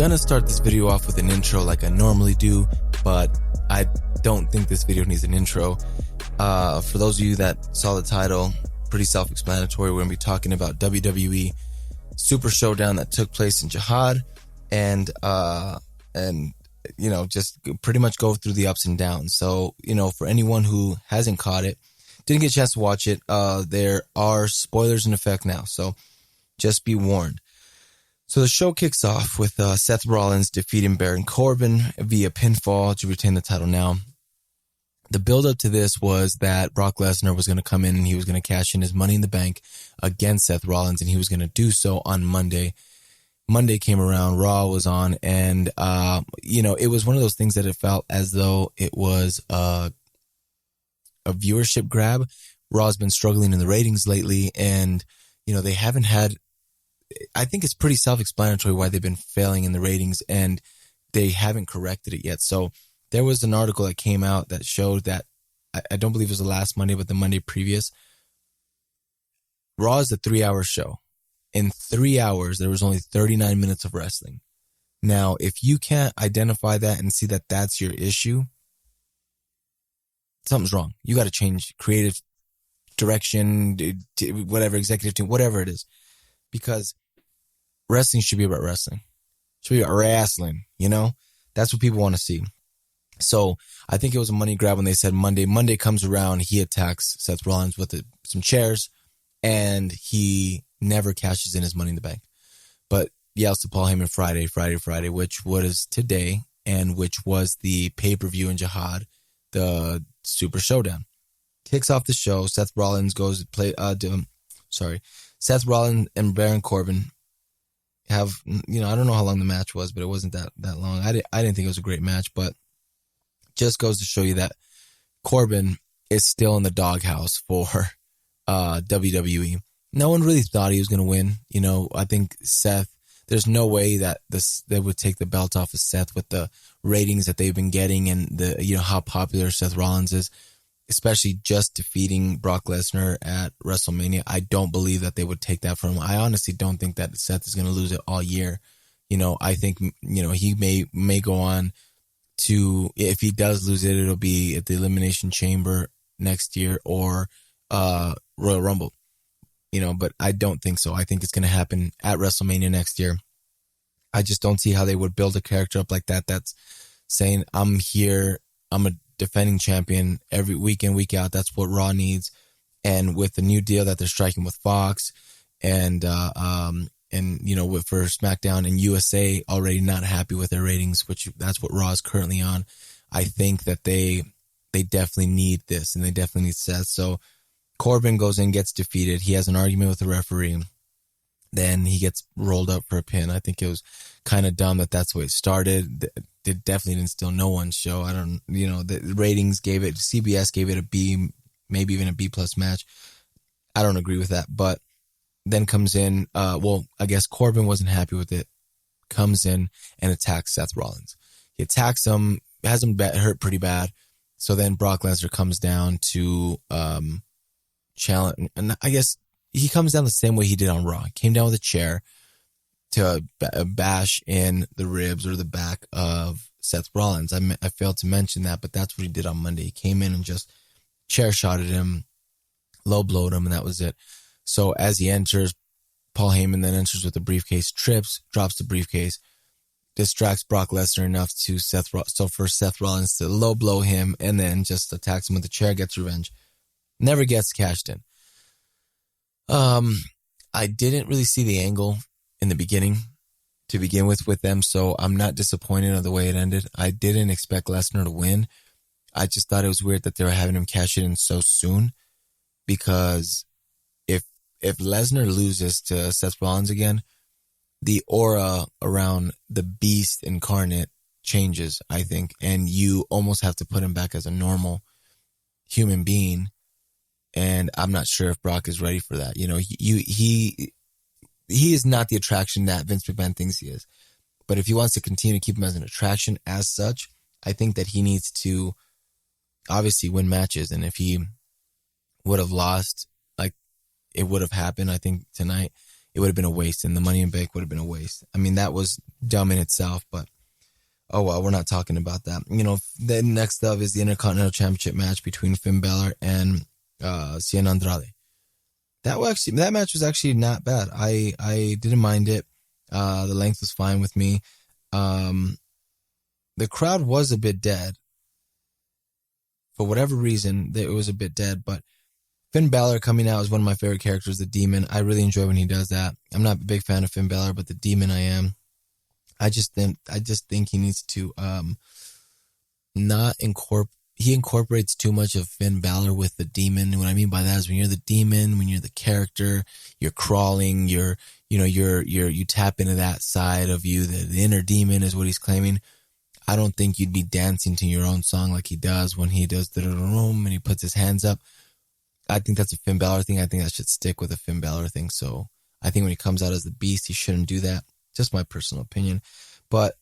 gonna start this video off with an intro like I normally do, but I don't think this video needs an intro. For those of you that saw the title, pretty self-explanatory. We're gonna be talking about WWE Super Showdown that took place in Jihad, and just pretty much go through the ups and downs. So, for anyone who hasn't caught it, didn't get a chance to watch it, there are spoilers in effect now, so just be warned. So the show kicks off with Seth Rollins defeating Baron Corbin via pinfall to retain the title now. The build-up to this was that Brock Lesnar was going to come in and he was going to cash in his Money in the Bank against Seth Rollins, and he was going to do so on Monday. Monday came around, Raw was on, and, it was one of those things that it felt as though it was a viewership grab. Raw's been struggling in the ratings lately, and, they haven't had, I think it's pretty self-explanatory why they've been failing in the ratings, and they haven't corrected it yet. So there was an article that came out that showed that, I don't believe it was the last Monday, but the Monday previous, Raw is a 3-hour show. In 3 hours, there was only 39 minutes of wrestling. Now, if you can't identify that and see that that's your issue, something's wrong. You got to change creative direction, whatever, executive team, whatever it is. Because wrestling should be about wrestling. It should be about wrestling, That's what people want to see. So I think it was a money grab when they said Monday. Monday comes around, he attacks Seth Rollins with some chairs, and he never cashes in his Money in the Bank. But yells to Paul Heyman Friday, which was today, and which was the pay-per-view in Jihad, the Super Showdown. Kicks off the show. Seth Rollins goes to play. Seth Rollins and Baron Corbin have, I don't know how long the match was, but it wasn't that long. I didn't think it was a great match, but just goes to show you that Corbin is still in the doghouse for WWE. No one really thought he was going to win. I think Seth, there's no way that they would take the belt off of Seth with the ratings that they've been getting and how popular Seth Rollins is, especially just defeating Brock Lesnar at WrestleMania. I don't believe that they would take that from him. I honestly don't think that Seth is going to lose it all year. I think, he may go on to, if he does lose it, it'll be at the Elimination Chamber next year or Royal Rumble. But I don't think so. I think it's going to happen at WrestleMania next year. I just don't see how they would build a character up like that. That's saying, I'm here, I'm a defending champion every week in, week out. That's what Raw needs. And with the new deal that they're striking with Fox and for SmackDown and USA already not happy with their ratings, which that's what Raw is currently on. I think that they definitely need this, and they definitely need Seth. So Corbin goes in, gets defeated. He has an argument with the referee. Then he gets rolled up for a pin. I think it was kind of dumb that's the way it started. It definitely didn't steal no one's show. I don't, the ratings gave it, CBS gave it a B, maybe even a B+ match. I don't agree with that. But then comes in, I guess Corbin wasn't happy with it. Comes in and attacks Seth Rollins. He attacks him, has him hurt pretty bad. So then Brock Lesnar comes down to challenge, and I guess he comes down the same way he did on Raw. He came down with a chair to bash in the ribs or the back of Seth Rollins. I failed to mention that, but that's what he did on Monday. He came in and just chair shotted him, low blowed him, and that was it. So as he enters, Paul Heyman then enters with the briefcase, trips, drops the briefcase, distracts Brock Lesnar enough to Seth Rollins to low blow him, and then just attacks him with the chair, gets revenge. Never gets cashed in. I didn't really see the angle in the beginning to begin with them, so I'm not disappointed in the way it ended. I didn't expect Lesnar to win. I just thought it was weird that they were having him cash it in so soon, because if Lesnar loses to Seth Rollins again, the aura around the beast incarnate changes, I think, and you almost have to put him back as a normal human being. And I'm not sure if Brock is ready for that. He is not the attraction that Vince McMahon thinks he is. But if he wants to continue to keep him as an attraction as such, I think that he needs to obviously win matches. And if he would have lost, like it would have happened, I think tonight, it would have been a waste, and the Money in Bank would have been a waste. I mean, that was dumb in itself, but oh well, we're not talking about that. Then next up is the Intercontinental Championship match between Finn Balor and Cien Andrade. That match was actually not bad. I didn't mind it. The length was fine with me. The crowd was a bit dead. For whatever reason, it was a bit dead, but Finn Balor coming out is one of my favorite characters, the Demon. I really enjoy when he does that. I'm not a big fan of Finn Balor, but the Demon I am. I just think he needs to he incorporates too much of Finn Balor with the Demon. What I mean by that is when you're the Demon, when you're the character, you're crawling, you tap into that side of you. The inner demon is what he's claiming. I don't think you'd be dancing to your own song like he does when he does the room and he puts his hands up. I think that's a Finn Balor thing. I think that should stick with a Finn Balor thing. So I think when he comes out as the Beast, he shouldn't do that. Just my personal opinion. But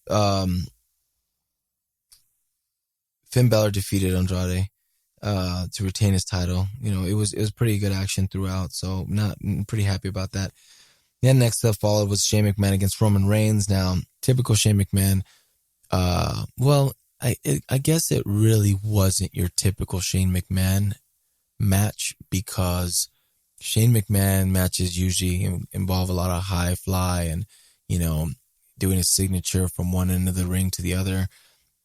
Finn Balor defeated Andrade to retain his title. It was pretty good action throughout, so I'm pretty happy about that. Then next up followed was Shane McMahon against Roman Reigns. Now, typical Shane McMahon. I guess it really wasn't your typical Shane McMahon match because Shane McMahon matches usually involve a lot of high fly and, doing a signature from one end of the ring to the other,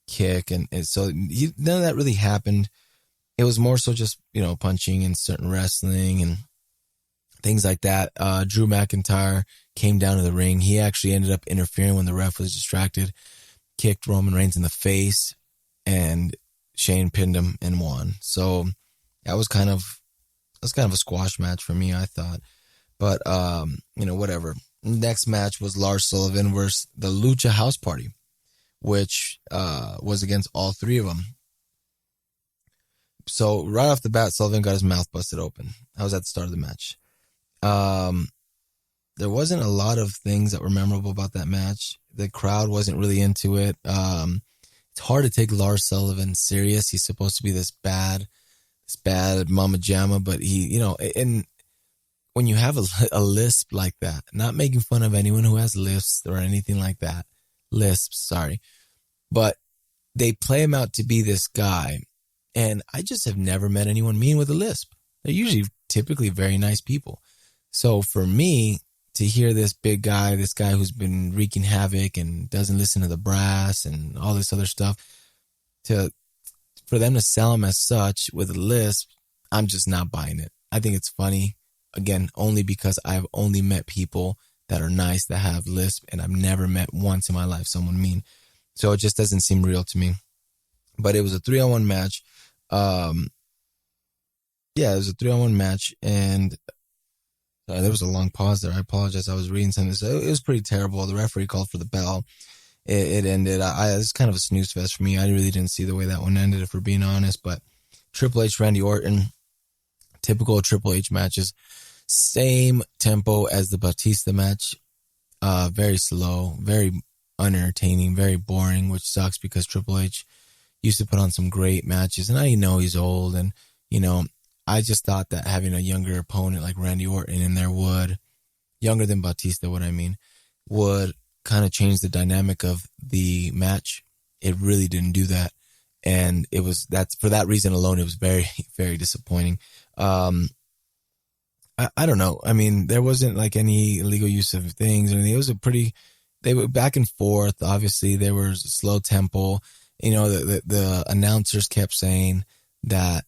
kick. And so none of that really happened. It was more so just, punching and certain wrestling and things like that. Drew McIntyre came down to the ring. He actually ended up interfering when the ref was distracted, kicked Roman Reigns in the face, and Shane pinned him and won. So that was kind of a squash match for me, I thought. But, whatever. Next match was Lars Sullivan versus the Lucha House Party, which was against all three of them. So right off the bat, Sullivan got his mouth busted open. That was at the start of the match. There wasn't a lot of things that were memorable about that match. The crowd wasn't really into it. It's hard to take Lars Sullivan serious. He's supposed to be this bad mama jamma, but he, and when you have a lisp like that, not making fun of anyone who has lisps or anything like that, but they play him out to be this guy. And I just have never met anyone mean with a lisp. They're usually typically very nice people. So for me to hear this big guy, this guy who's been wreaking havoc and doesn't listen to the brass and all this other stuff, for them to sell him as such with a lisp, I'm just not buying it. I think it's funny, again, only because I've only met people that are nice that have lisp, and I've never met once in my life someone mean. So it just doesn't seem real to me. But it was a 3-on-1 match. It was a 3-on-1 match, and there was a long pause there. I apologize. I was reading something. So it was pretty terrible. The referee called for the bell. It ended. It's kind of a snooze fest for me. I really didn't see the way that one ended, if we're being honest. But Triple H, Randy Orton, typical Triple H matches. Same tempo as the Batista match. Very slow, very unentertaining, very boring, which sucks because Triple H used to put on some great matches. And I know he's old, and, I just thought that having a younger opponent like Randy Orton in there younger than Batista, would kind of change the dynamic of the match. It really didn't do that. And for that reason alone, it was very, very disappointing. I don't know. I mean, there wasn't like any illegal use of things. I mean, it was they were back and forth. Obviously, there was a slow tempo. The announcers kept saying that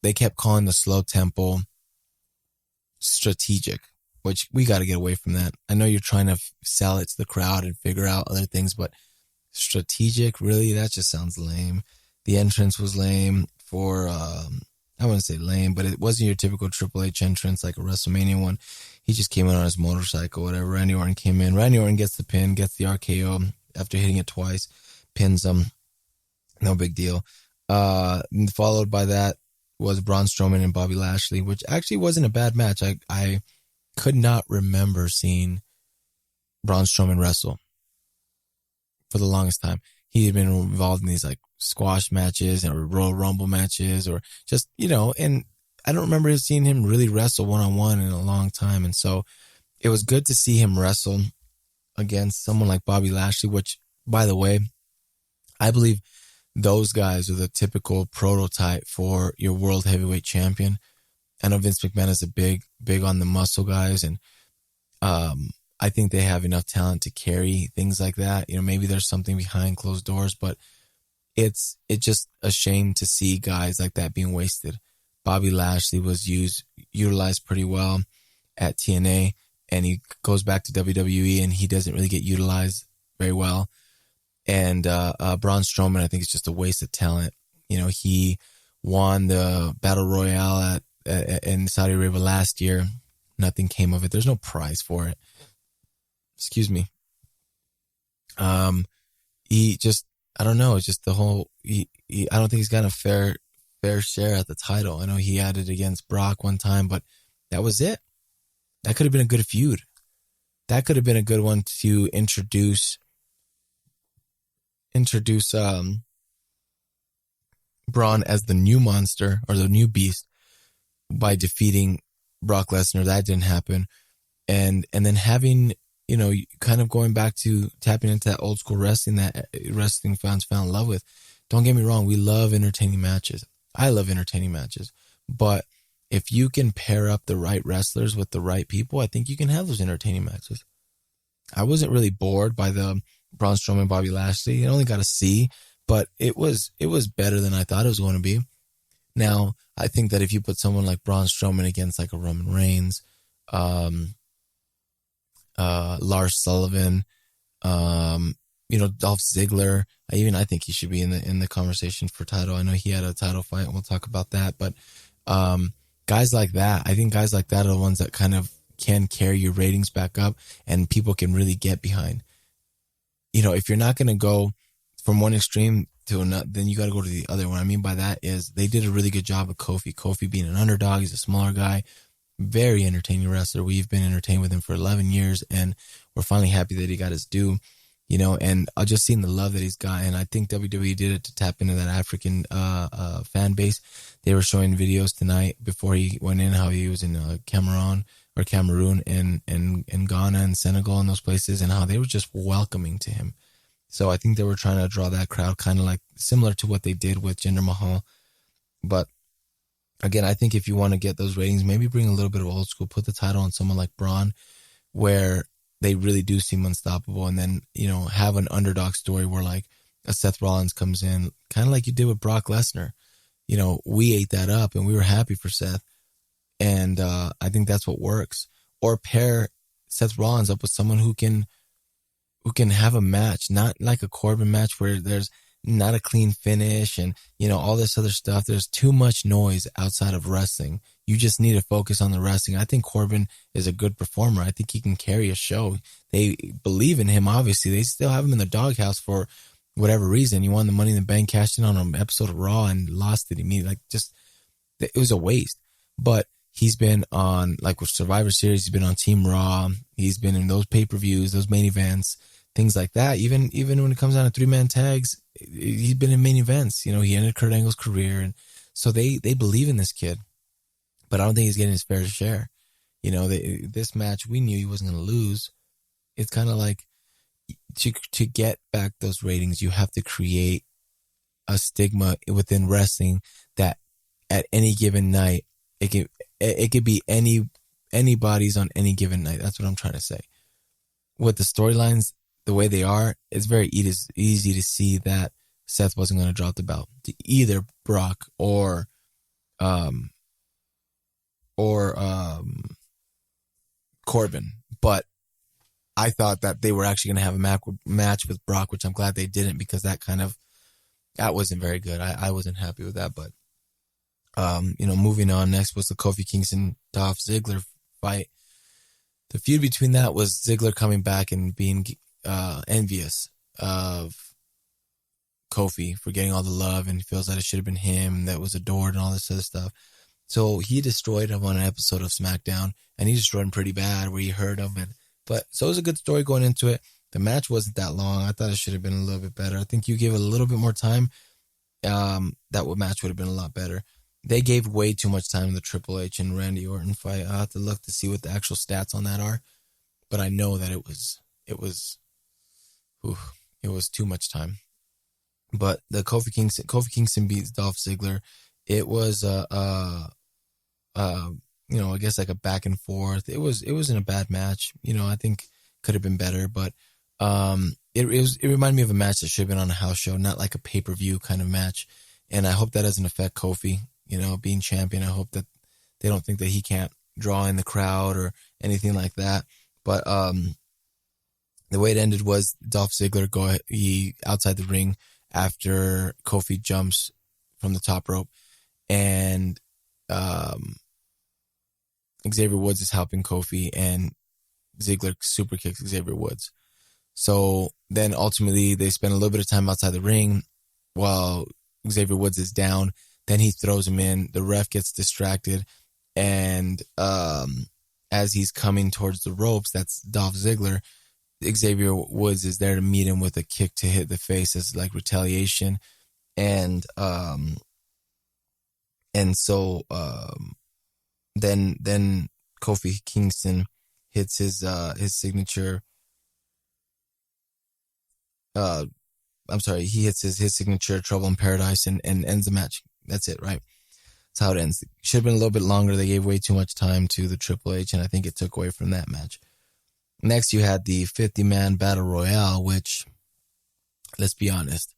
they kept calling the slow tempo strategic, which we got to get away from that. I know you're trying to sell it to the crowd and figure out other things, but strategic, really? That just sounds lame. The entrance was lame I wouldn't say lame, but it wasn't your typical Triple H entrance like a WrestleMania one. He just came in on his motorcycle, whatever. Randy Orton came in. Randy Orton gets the pin, gets the RKO after hitting it twice, pins him. No big deal. And followed by that was Braun Strowman and Bobby Lashley, which actually wasn't a bad match. I could not remember seeing Braun Strowman wrestle for the longest time. He had been involved in these like squash matches or Royal Rumble matches or just, and I don't remember seeing him really wrestle one-on-one in a long time. And so it was good to see him wrestle against someone like Bobby Lashley, which, by the way, I believe those guys are the typical prototype for your world heavyweight champion. I know Vince McMahon is big on the muscle guys, and I think they have enough talent to carry things like that. You know, maybe there's something behind closed doors, but it's just a shame to see guys like that being wasted. Bobby Lashley was utilized pretty well at TNA, and he goes back to WWE, and he doesn't really get utilized very well. And Braun Strowman, I think, is just a waste of talent. You know, he won the Battle Royale in Saudi Arabia last year. Nothing came of it. There's no prize for it. Excuse me. He just, I don't know. It's just the whole, I don't think he's got a fair share at the title. I know he had it against Brock one time, but that was it. That could have been a good feud. That could have been a good one to introduce Braun as the new monster or the new beast by defeating Brock Lesnar. That didn't happen. And then having, you know, kind of going back to tapping into that old school wrestling that wrestling fans fell in love with. Don't get me wrong. We love entertaining matches. I love entertaining matches. But if you can pair up the right wrestlers with the right people, I think you can have those entertaining matches. I wasn't really bored by the Braun Strowman, Bobby Lashley. I only got a C, but it was better than I thought it was going to be. Now, I think that if you put someone like Braun Strowman against like a Roman Reigns, Lars Sullivan, you know, Dolph Ziggler, I think he should be in the conversation for title. I know he had a title fight, and we'll talk about that. But guys like that, I think guys like that are the ones that kind of can carry your ratings back up, and people can really get behind. You know, if you're not going to go from one extreme to another, then you got to go to the other. What I mean by that is they did a really good job of Kofi. Kofi being an underdog, he's a smaller guy, very entertaining wrestler. We've been entertained with him for 11 years, and we're finally happy that he got his due. You know, and I just seen the love that he's got, and I think WWE did it to tap into that African fan base. They were showing videos tonight before he went in, how he was in Cameroon and Ghana and Senegal and those places, and how they were just welcoming to him. So I think they were trying to draw that crowd, kind of like similar to what they did with Jinder Mahal. But again, I think if you want to get those ratings, maybe bring a little bit of old school, put the title on someone like Braun, where they really do seem unstoppable, and then, you know, have an underdog story where like a Seth Rollins comes in, kind of like you did with Brock Lesnar. You know, we ate that up and we were happy for Seth. And I think that's what works. Or pair Seth Rollins up with someone who can have a match, not like a Corbin match where there's not a clean finish and, you know, all this other stuff. There's too much noise outside of wrestling. You just need to focus on the wrestling. I think Corbin is a good performer. I think he can carry a show. They believe in him, obviously. They still have him in the doghouse for whatever reason. He won the Money in the Bank, cashed in on an episode of Raw and lost it immediately. Like, just, it was a waste. But he's been on, like with Survivor Series, he's been on Team Raw. He's been in those pay-per-views, those main events, things like that. Even when it comes down to three-man tags, he's been in main events. You know, he ended Kurt Angle's career. And so they believe in this kid. But I don't think he's getting his fair share. You know, this match, we knew he wasn't going to lose. It's kind of like, to get back those ratings, you have to create a stigma within wrestling that at any given night, it could be anybody's on any given night. That's what I'm trying to say. With the storylines the way they are, it's very easy to see that Seth wasn't going to drop the belt to either Brock or Corbin. But I thought that they were actually going to have a match with Brock, which I'm glad they didn't, because that wasn't very good. I wasn't happy with that. But you know, moving on, next was the Kofi Kingston Dolph Ziggler fight. The feud between that was Ziggler coming back and being envious of Kofi for getting all the love, and he feels that it should have been him that was adored and all this other stuff. So he destroyed him on an episode of SmackDown, and he destroyed him pretty bad where he hurt him. So it was a good story going into it. The match wasn't that long. I thought it should have been a little bit better. I think you gave it a little bit more time, that match would have been a lot better. They gave way too much time to the Triple H and Randy Orton fight. I'll have to look to see what the actual stats on that are. but I know that ooh, it was too much time. But the Kofi Kingston beats Dolph Ziggler. It was I guess like a back and forth. It wasn't a bad match. I think could have been better, but it reminded me of a match that should have been on a house show, not like a pay-per-view kind of match. And I hope that doesn't affect Kofi, being champion. I hope that they don't think that he can't draw in the crowd or anything like that. But the way it ended was Dolph Ziggler he outside the ring after Kofi jumps from the top rope, and Xavier Woods is helping Kofi, and Ziggler super kicks Xavier Woods. So then ultimately they spend a little bit of time outside the ring while Xavier Woods is down. Then he throws him in. The ref gets distracted, and as he's coming towards the ropes, that's Dolph Ziggler. Xavier Woods is there to meet him with a kick to hit the face as like retaliation, and so then Kofi Kingston hits his signature. He hits his signature Trouble in Paradise and ends the match. That's it, right? That's how it ends. Should have been a little bit longer. They gave way too much time to the Triple H, and I think it took away from that match. Next, you had the 50-man Battle Royale, which, let's be honest,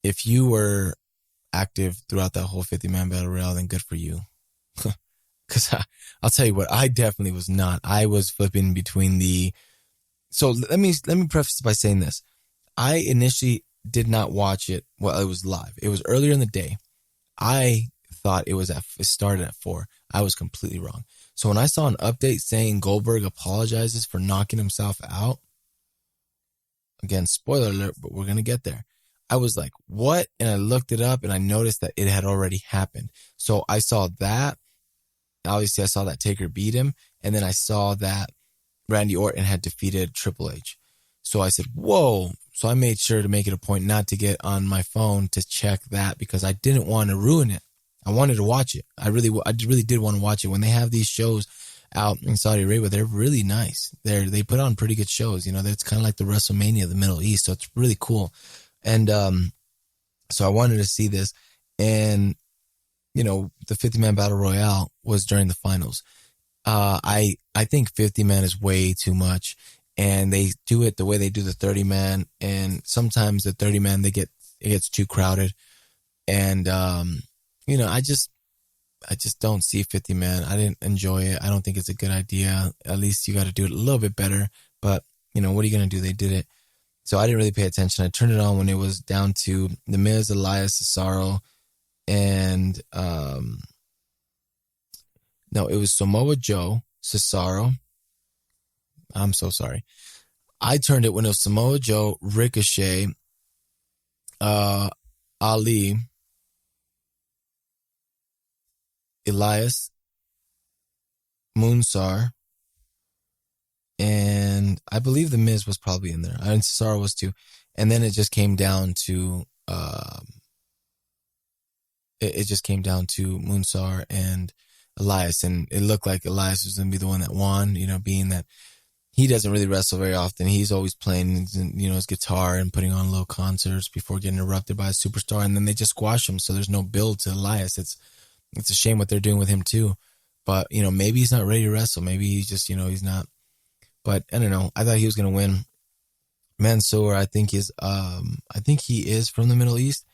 if you were active throughout that whole 50-man Battle Royale, then good for you. Because I'll tell you what, I definitely was not. I was flipping between So let me preface by saying this. I initially did not watch it while it was live. It was earlier in the day. I thought it started at 4. I was completely wrong. So when I saw an update saying Goldberg apologizes for knocking himself out, again, spoiler alert, but we're going to get there. I was like, what? And I looked it up and I noticed that it had already happened. So I saw that. Obviously, I saw that Taker beat him. And then I saw that Randy Orton had defeated Triple H. So I said, whoa. So I made sure to make it a point not to get on my phone to check that because I didn't want to ruin it. I wanted to watch it. I really did want to watch it. When they have these shows out in Saudi Arabia, they're really nice. They put on pretty good shows. It's kind of like the WrestleMania of the Middle East. So it's really cool. And so I wanted to see this. And, the 50-man Battle Royale was during the finals. I think 50-man is way too much. And they do it the way they do the 30-man. And sometimes the 30-man, it gets too crowded. And, I just don't see 50-man. I didn't enjoy it. I don't think it's a good idea. At least you got to do it a little bit better. But, what are you going to do? They did it. So I didn't really pay attention. I turned it on when it was down to The Miz, Elias, Cesaro, and, no, it was Samoa Joe, Cesaro. I'm so sorry. I turned it when it was Samoa Joe, Ricochet, Ali, Elias, Moonsar, and I believe The Miz was probably in there. And Cesaro was too. And then it just came down to Moonsar and Elias, and it looked like Elias was going to be the one that won, being that he doesn't really wrestle very often. He's always playing, his guitar and putting on little concerts before getting erupted by a superstar, and then they just squash him, so there's no build to Elias. It's a shame what they're doing with him too. But, maybe he's not ready to wrestle. Maybe he's just, he's not. But I don't know. I thought he was going to win. Mansoor, I think he is from the Middle East.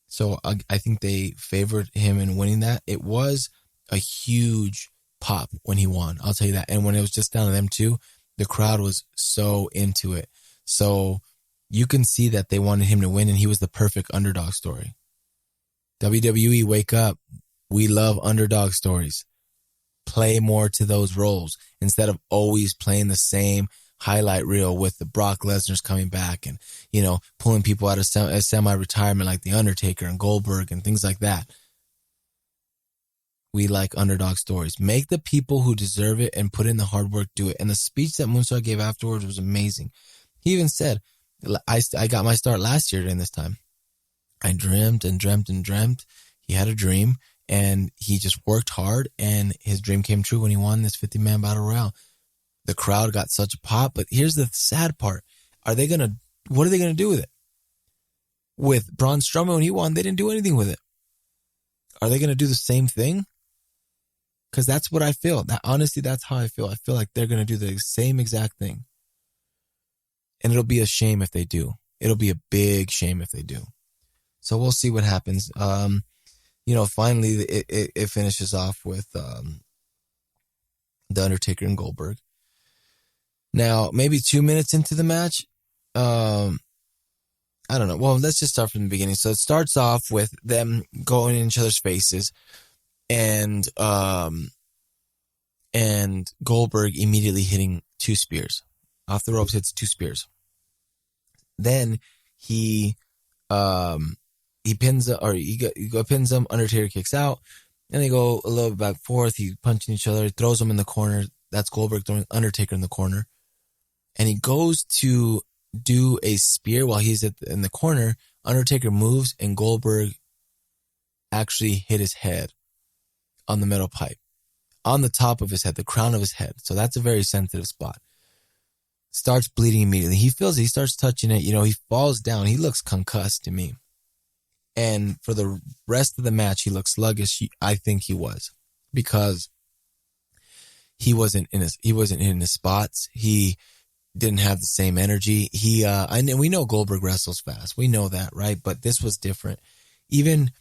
So I think they favored him in winning that. It was a huge pop when he won. I'll tell you that. And when it was just down to them two, the crowd was so into it. So you can see that they wanted him to win, and he was the perfect underdog story. WWE, wake up. We love underdog stories. Play more to those roles instead of always playing the same highlight reel with the Brock Lesnar's coming back and, pulling people out of semi-retirement like the Undertaker and Goldberg and things like that. We like underdog stories. Make the people who deserve it and put in the hard work do it. And the speech that Moonsar gave afterwards was amazing. He even said, I got my start last year during this time. I dreamt and dreamt and dreamt. He had a dream, And he just worked hard, and his dream came true when he won this 50-man battle royale. The crowd got such a pop, but here's the sad part. What are they going to do with it? With Braun Strowman, when he won, they didn't do anything with it. Are they going to do the same thing? Because that's what I feel. Honestly, that's how I feel. I feel like they're going to do the same exact thing. And it'll be a shame if they do. It'll be a big shame if they do. So we'll see what happens. Finally, it finishes off with The Undertaker and Goldberg. Now, maybe 2 minutes into the match, I don't know. Well, let's just start from the beginning. So it starts off with them going in each other's faces, and Goldberg immediately hitting 2 spears. Off the ropes, hits 2 spears. Then he pins pins him. Undertaker kicks out, and they go a little bit back and forth. He punching each other, throws him in the corner. That's Goldberg throwing Undertaker in the corner, and he goes to do a spear while he's in the corner. Undertaker moves, and Goldberg actually hit his head on the metal pipe, on the top of his head, the crown of his head. So that's a very sensitive spot. Starts bleeding immediately. He feels it. He starts touching it. He falls down. He looks concussed to me. And for the rest of the match, he looks sluggish. I think he was, because he wasn't in his spots. He didn't have the same energy. And we know Goldberg wrestles fast. We know that, right? But this was different. Even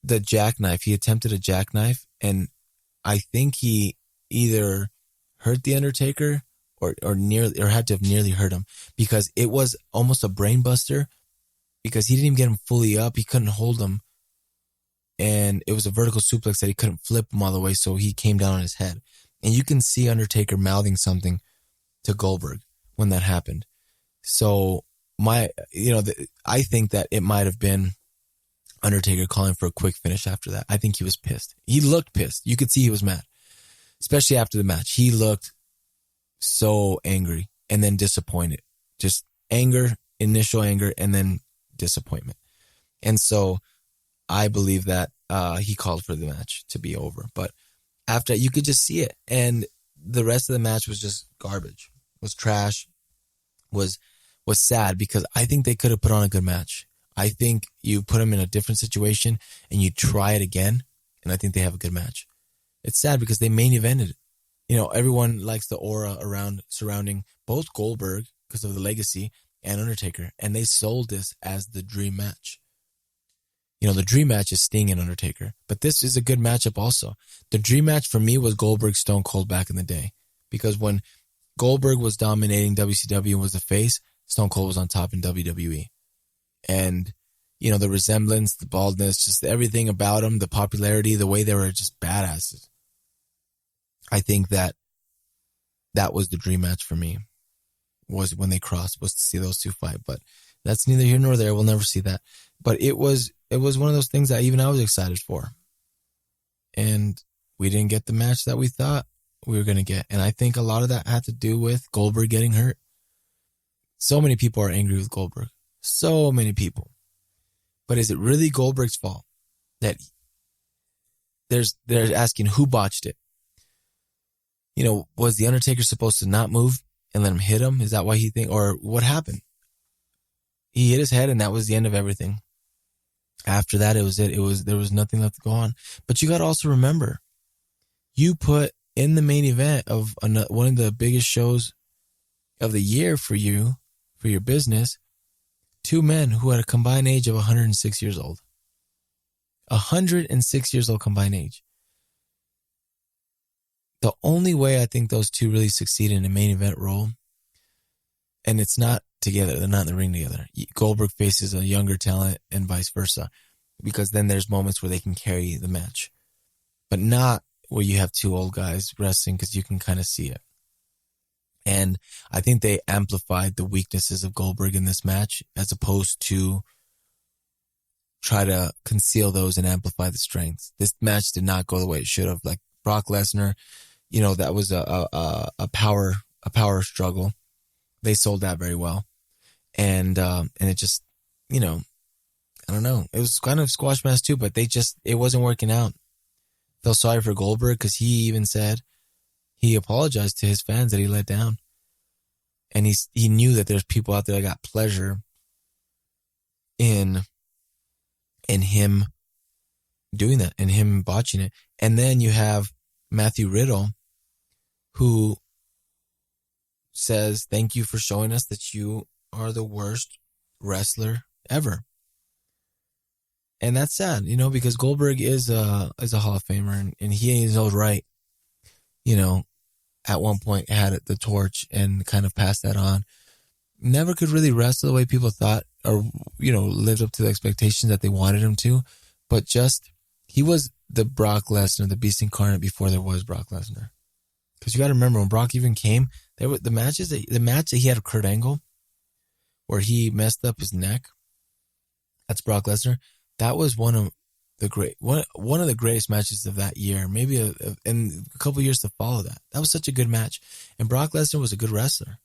the jackknife, he attempted a jackknife, and I think he either hurt the Undertaker or had to have nearly hurt him, because it was almost a brain buster, because he didn't even get him fully up. He couldn't hold him. And it was a vertical suplex that he couldn't flip him all the way, so he came down on his head. And you can see Undertaker mouthing something to Goldberg when that happened. So I think that it might have been Undertaker calling for a quick finish after that. I think he was pissed. He looked pissed. You could see he was mad, especially after the match. He looked so angry and then disappointed. Just anger, initial anger, and then disappointment. And so I believe that he called for the match to be over. But after that, you could just see it. And the rest of the match was just garbage, was trash, was sad, because I think they could have put on a good match. I think you put them in a different situation and you try it again, and I think they have a good match. It's sad because they main evented it. Everyone likes the aura surrounding both Goldberg because of the legacy and Undertaker, and they sold this as the dream match. The dream match is Sting and Undertaker, but this is a good matchup also. The dream match for me was Goldberg Stone Cold back in the day, because when Goldberg was dominating WCW and was the face, Stone Cold was on top in WWE. And, the resemblance, the baldness, just everything about them, the popularity, the way they were just badasses. I think that was the dream match for me, was when they crossed, was to see those two fight. But that's neither here nor there. We'll never see that. But it was one of those things that even I was excited for. And we didn't get the match that we thought we were going to get. And I think a lot of that had to do with Goldberg getting hurt. So many people are angry with Goldberg. So many people. But is it really Goldberg's fault that they're asking who botched it? Was the Undertaker supposed to not move and let him hit him? Is that why he think, or what happened? He hit his head, and that was the end of everything. After that, it was it. There was nothing left to go on. But you got to also remember, you put in the main event of one of the biggest shows of the year for you, for your business, 2 men who had a combined age of 106 years old. 106 years old combined age. The only way I think those two really succeed in a main event role, and it's not together, they're not in the ring together. Goldberg faces a younger talent and vice versa, because then there's moments where they can carry the match, but not where you have 2 old guys wrestling, because you can kind of see it. And I think they amplified the weaknesses of Goldberg in this match, as opposed to try to conceal those and amplify the strengths. This match did not go the way it should have. Like Brock Lesnar, that was a power struggle. They sold that very well. And it just, I don't know. It was kind of squash match too, but it wasn't working out. felt sorry for Goldberg because he even said he apologized to his fans that he let down. And he knew that there's people out there that got pleasure in him doing that and him botching it. And then you have Matthew Riddle, who says, thank you for showing us that you are the worst wrestler ever. And that's sad, because Goldberg is a Hall of Famer, and he in his own right, at one point had the torch and kind of passed that on. Never could really wrestle the way people thought, or, lived up to the expectations that they wanted him to. But he was the Brock Lesnar, the Beast Incarnate, before there was Brock Lesnar. Because you got to remember, when Brock even came, there were the match that he had with Kurt Angle, where he messed up his neck. That's Brock Lesnar. That was one of the greatest matches of that year. Maybe in a couple years to follow that. That was such a good match, and Brock Lesnar was a good wrestler.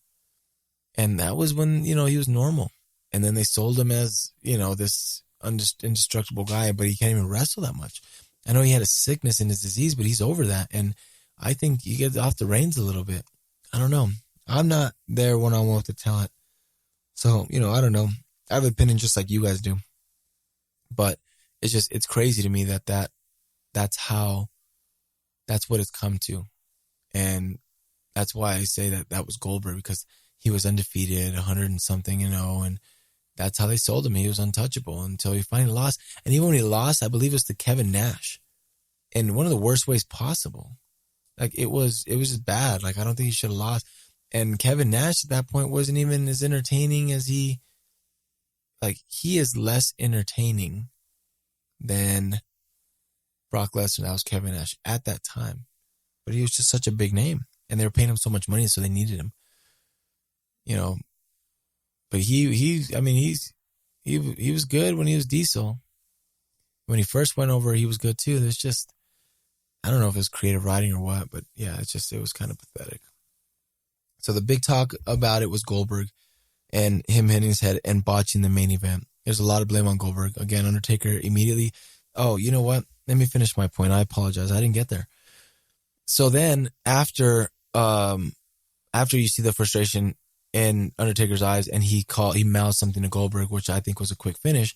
And that was when he was normal. And then they sold him as this indestructible guy, but he can't even wrestle that much. I know he had a sickness in his disease, but he's over that. And I think you get off the reins a little bit. I don't know. I'm not there one-on-one with the talent. So, I don't know. I have an opinion just like you guys do. But it's crazy to me that's what it's come to. And that's why I say that was Goldberg, because he was undefeated, 100 and something, and that's how they sold him. He was untouchable until he finally lost. And even when he lost, I believe it was to Kevin Nash in one of the worst ways possible. Like it was just bad. Like I don't think he should have lost. And Kevin Nash at that point wasn't even as entertaining as he is less entertaining than Brock Lesnar. That was Kevin Nash at that time. But he was just such a big name, and they were paying him so much money, so they needed him. But he was good when he was Diesel. When he first went over, he was good too. There's just, I don't know if it was creative writing or what, but yeah, it was kind of pathetic. So the big talk about it was Goldberg and him hitting his head and botching the main event. There's a lot of blame on Goldberg. Again, Undertaker immediately, oh, you know what? Let me finish my point. I apologize. I didn't get there. So then after you see the frustration in Undertaker's eyes and he mouthed something to Goldberg, which I think was a quick finish,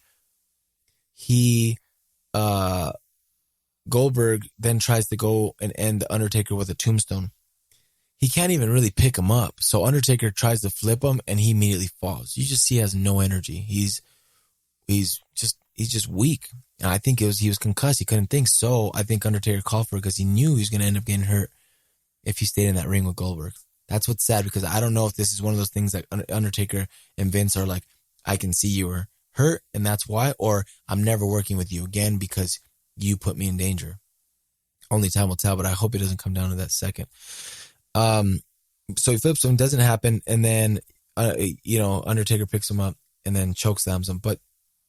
Goldberg then tries to go and end the Undertaker with a tombstone. He can't even really pick him up. So Undertaker tries to flip him and he immediately falls. You just see he has no energy. He's just weak. And I think he was concussed. He couldn't think. So I think Undertaker called for it because he knew he was going to end up getting hurt if he stayed in that ring with Goldberg. That's what's sad, because I don't know if this is one of those things that Undertaker and Vince are like, I can see you were hurt and that's why, or I'm never working with you again because you put me in danger. Only time will tell, but I hope it doesn't come down to that second. So he flips him, doesn't happen, and then Undertaker picks him up and then chokeslams him. But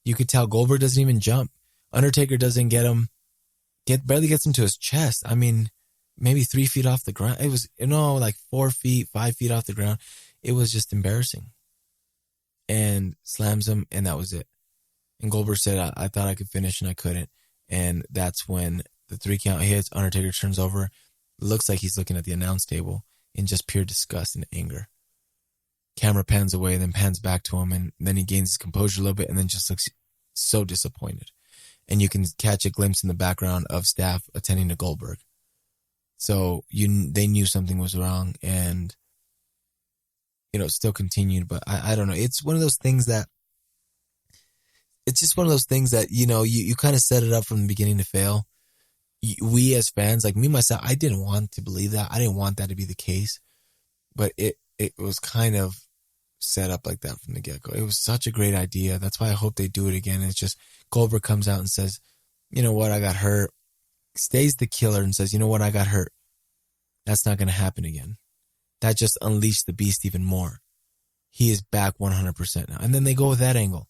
you could tell Goldberg doesn't even jump. Undertaker doesn't barely gets him to his chest. I mean, maybe 3 feet off the ground. It was, like 4 feet, 5 feet off the ground. It was just embarrassing. And slams him, and that was it. And Goldberg said, I thought I could finish, and I couldn't. And that's when the 3 count hits. Undertaker turns over. Looks like he's looking at the announce table in just pure disgust and anger. Camera pans away, then pans back to him, and then he gains his composure a little bit, and then just looks so disappointed. And you can catch a glimpse in the background of staff attending to Goldberg. So they knew something was wrong, and it still continued. But I don't know. It's one of those things that you kind of set it up from the beginning to fail. We as fans, like me myself, I didn't want to believe that. I didn't want that to be the case, but it was kind of set up like that from the get-go. It was such a great idea. That's why I hope they do it again. It's just Goldberg comes out and says, you know what, I got hurt. Stays the killer and says, you know what, I got hurt. That's not going to happen again. That just unleashed the beast even more. He is back 100% now. And then they go with that angle.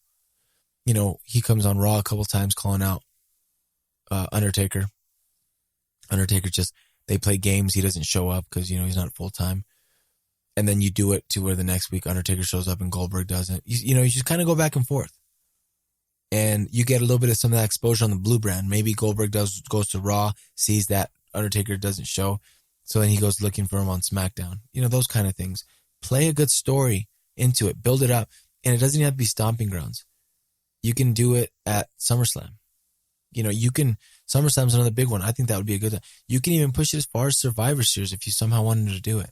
He comes on Raw a couple times calling out Undertaker. Undertaker they play games. He doesn't show up because, he's not full-time. And then you do it to where the next week Undertaker shows up and Goldberg doesn't. You just kind of go back and forth. And you get a little bit of some of that exposure on the blue brand. Maybe Goldberg goes to Raw, sees that Undertaker doesn't show, so then he goes looking for him on SmackDown. Those kind of things. Play a good story into it. Build it up. And it doesn't even have to be stomping grounds. You can do it at SummerSlam. SummerSlam's another big one. I think that would be a good one. You can even push it as far as Survivor Series if you somehow wanted to do it.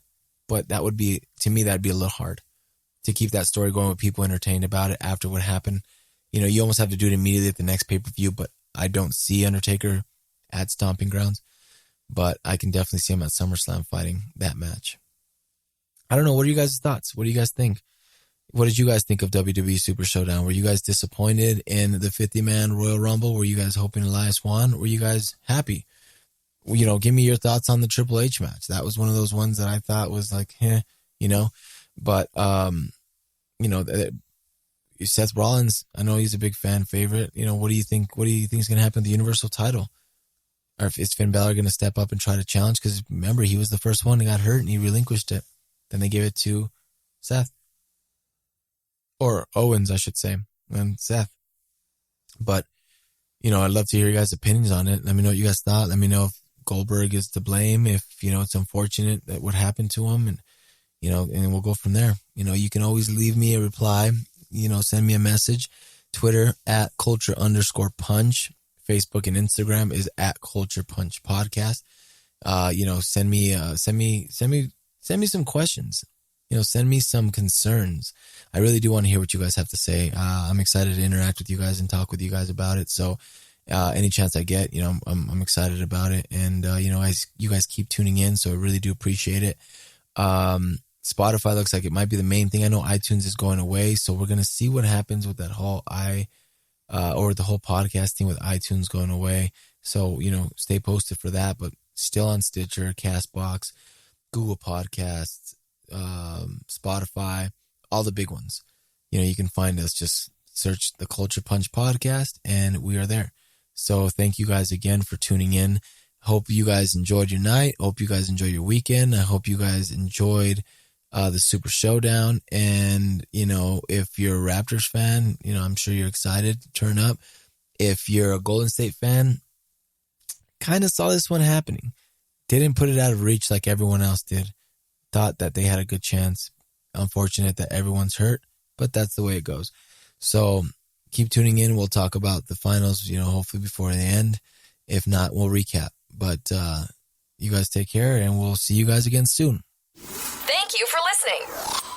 But that would be, to me, that'd be a little hard to keep that story going with people entertained about it after what happened. You almost have to do it immediately at the next pay-per-view, but I don't see Undertaker at Stomping Grounds. But I can definitely see him at SummerSlam fighting that match. I don't know. What are you guys' thoughts? What do you guys think? What did you guys think of WWE Super Showdown? Were you guys disappointed in the 50-man Royal Rumble? Were you guys hoping Elias won? Were you guys happy? Give me your thoughts on the Triple H match. That was one of those ones that I thought was like, But, Seth Rollins, I know he's a big fan favorite. What do you think? What do you think is going to happen with the Universal title? Or is Finn Balor going to step up and try to challenge? Because remember, he was the first one who got hurt and he relinquished it. Then they gave it to Seth. Or Owens, I should say, and Seth. But, I'd love to hear your guys' opinions on it. Let me know what you guys thought. Let me know if Goldberg is to blame, if, it's unfortunate that what happened to him. And, and we'll go from there. You can always leave me a reply. Send me a message. Twitter at @culture_punch. Facebook and Instagram is at Culture Punch Podcast. Send me some questions. Send me some concerns. I really do want to hear what you guys have to say. I'm excited to interact with you guys and talk with you guys about it. So, any chance I get, I'm excited about it. And, as you guys keep tuning in, so I really do appreciate it. Spotify looks like it might be the main thing. I know iTunes is going away, so we're going to see what happens with that whole or the whole podcasting with iTunes going away. So, stay posted for that, but still on Stitcher, CastBox, Google Podcasts, Spotify, all the big ones. You can find us, just search the Culture Punch Podcast and we are there. So thank you guys again for tuning in. Hope you guys enjoyed your night. Hope you guys enjoyed your weekend. I hope you guys enjoyed the Super Showdown. And, if you're a Raptors fan, I'm sure you're excited to turn up. If you're a Golden State fan, kind of saw this one happening. Didn't put it out of reach like everyone else did. Thought that they had a good chance. Unfortunate that everyone's hurt, but that's the way it goes. So keep tuning in. We'll talk about the finals, hopefully before the end. If not, we'll recap. But you guys take care, and we'll see you guys again soon. Thank you for listening.